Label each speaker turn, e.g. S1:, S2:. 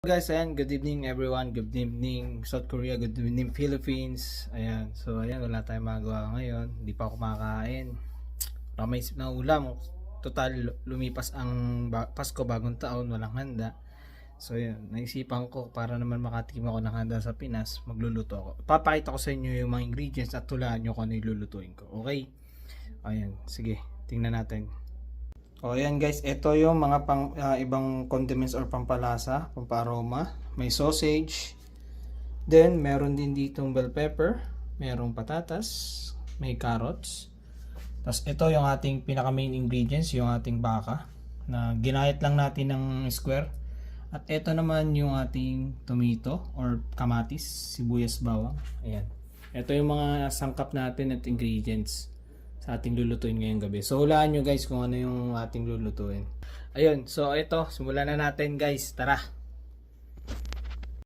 S1: Guys, ayan, good evening everyone, good evening South Korea, good evening Philippines. Ayan, so ayan, wala tayong magawa ngayon, hindi pa ako kumakain. Wala may isip na ulam. Total, lumipas ang Pasko, bagong taon, walang handa. So ayan, naisipan ko para naman makatikim ako ng handa sa Pinas, magluluto ako. Papakita ko sa inyo yung mga ingredients at tulaan nyo kung ano yung lulutuin ko. Okay? Ayan, sige, tingnan natin. O ayan guys, ito yung mga ibang condiments or pampalasa, pamparoma. May sausage. Then meron din ditong bell pepper, merong patatas, may carrots. Tapos ito yung ating pinaka main ingredients, yung ating baka na ginayat lang natin ng square. At ito naman yung ating tomato or kamatis, sibuyas, bawang. Ayan. Ito yung mga sangkap natin at ingredients sa ating lulutuin ngayong gabi. So hulaan nyo guys kung ano yung ating lulutuin. Ayun, so ito, simulan na natin guys. Tara!